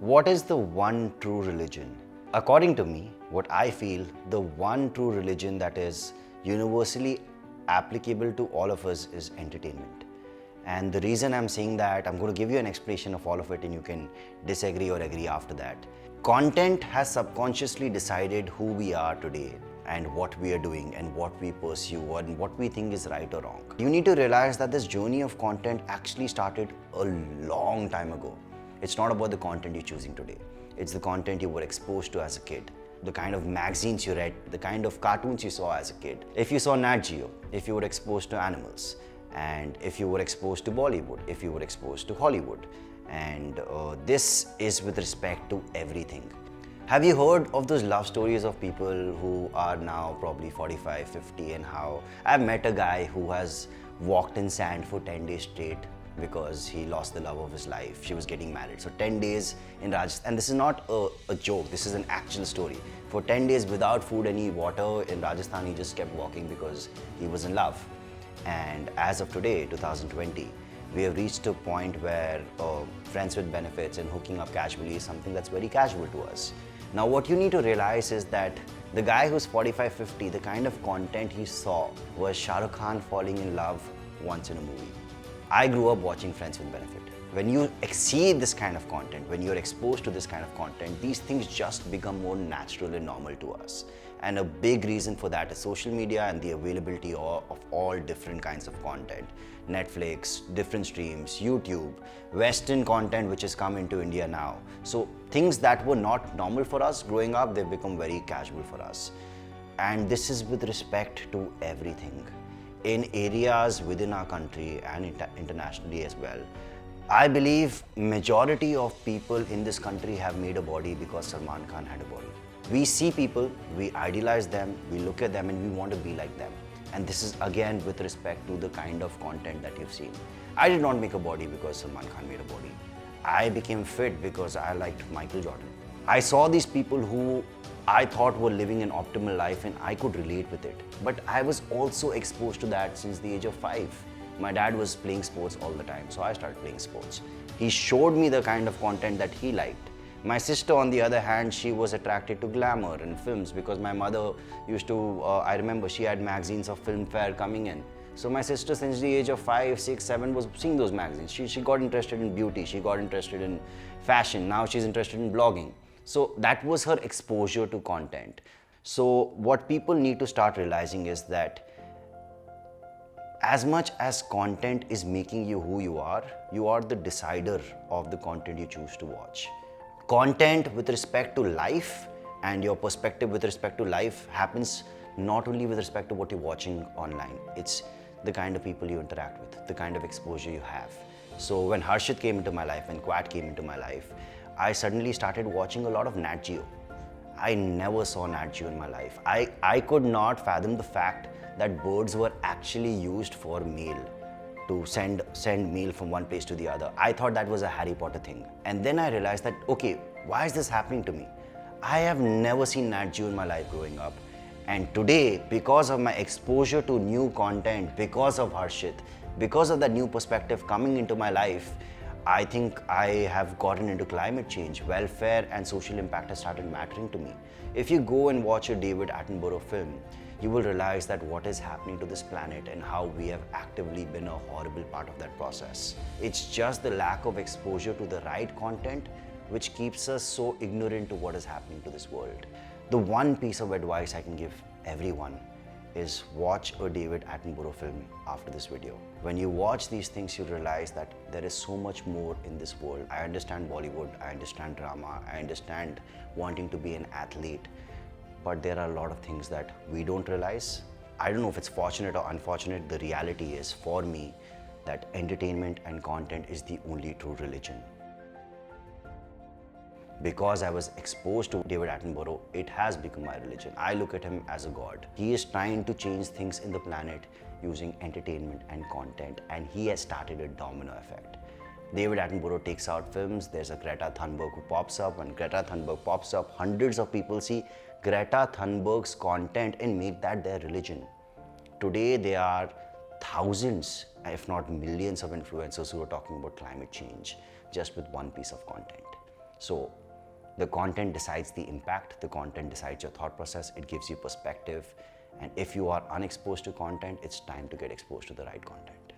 What is the one true religion? According to me, what I feel, the one true religion that is universally applicable to all of us is entertainment. And the reason I'm saying that, I'm going to give you an explanation of all of it and you can disagree or agree after that. Content has subconsciously decided who we are today and what we are doing and what we pursue and what we think is right or wrong. You need to realize that this journey of content actually started a long time ago. It's not about the content you're choosing today. It's the content you were exposed to as a kid, the kind of magazines you read, the kind of cartoons you saw as a kid. If you saw Nat Geo, if you were exposed to animals, and if you were exposed to Bollywood, if you were exposed to Hollywood. And this is with respect to everything. Have you heard of those love stories of people who are now probably 45, 50 and how I've met a guy who has walked in sand for 10 days straight because he lost the love of his life. She was getting married. So 10 days in Rajasthan, and this is not a joke, this is an actual story. For 10 days without food, any water in Rajasthan, he just kept walking because he was in love. And as of today, 2020, we have reached a point where friends with benefits and hooking up casually is something that's very casual to us. Now what you need to realize is that the guy who's 45, 50, the kind of content he saw was Shah Rukh Khan falling in love once in a movie. I grew up watching Friends with Benefit. When you exceed this kind of content, when you're exposed to this kind of content, these things just become more natural and normal to us. And a big reason for that is social media and the availability of all different kinds of content. Netflix, different streams, YouTube, Western content which has come into India now. So things that were not normal for us growing up, they've become very casual for us. And this is with respect to everything. In areas within our country and internationally as well. I believe majority of people in this country have made a body because Salman Khan had a body. We see people, we idealize them, we look at them and we want to be like them. And this is again with respect to the kind of content that you've seen. I did not make a body because Salman Khan made a body. I became fit because I liked Michael Jordan. I saw these people who I thought were living an optimal life and I could relate with it. But I was also exposed to that since the age of 5. My dad was playing sports all the time, so I started playing sports. He showed me the kind of content that he liked. My sister, on the other hand, she was attracted to glamour and films because my mother used to, I remember she had magazines of film fare coming in. So my sister, since the age of 5, 6, 7, was seeing those magazines. She got interested in beauty, she got interested in fashion, now she's interested in blogging. So that was her exposure to content. So what people need to start realizing is that as much as content is making you who you are the decider of the content you choose to watch. Content with respect to life and your perspective with respect to life happens not only with respect to what you're watching online, it's the kind of people you interact with, the kind of exposure you have. So when Harshit came into my life, when CWAT came into my life, I suddenly started watching a lot of Nat Geo. I never saw Nat Geo in my life. I could not fathom the fact that birds were actually used for mail, to send mail from one place to the other. I thought that was a Harry Potter thing. And then I realized that, okay, why is this happening to me? I have never seen Nat Geo in my life growing up. And today, because of my exposure to new content, because of Harshit, because of that new perspective coming into my life, I think I have gotten into climate change. Welfare and social impact has started mattering to me. If you go and watch a David Attenborough film, you will realize that what is happening to this planet and how we have actively been a horrible part of that process. It's just the lack of exposure to the right content which keeps us so ignorant to what is happening to this world. The one piece of advice I can give everyone is watch a David Attenborough film after this video. When you watch these things, you realize that there is so much more in this world. I understand Bollywood, I understand drama, I understand wanting to be an athlete, but there are a lot of things that we don't realize. I don't know if it's fortunate or unfortunate, the reality is, for me, that entertainment and content is the only true religion. Because I was exposed to David Attenborough, it has become my religion. I look at him as a god. He is trying to change things in the planet using entertainment and content, and he has started a domino effect. David Attenborough takes out films, there's a Greta Thunberg who pops up. When Greta Thunberg pops up, hundreds of people see Greta Thunberg's content and make that their religion. Today, there are thousands, if not millions of influencers who are talking about climate change just with one piece of content. So the content decides the impact, the content decides your thought process, it gives you perspective. And if you are unexposed to content, it's time to get exposed to the right content.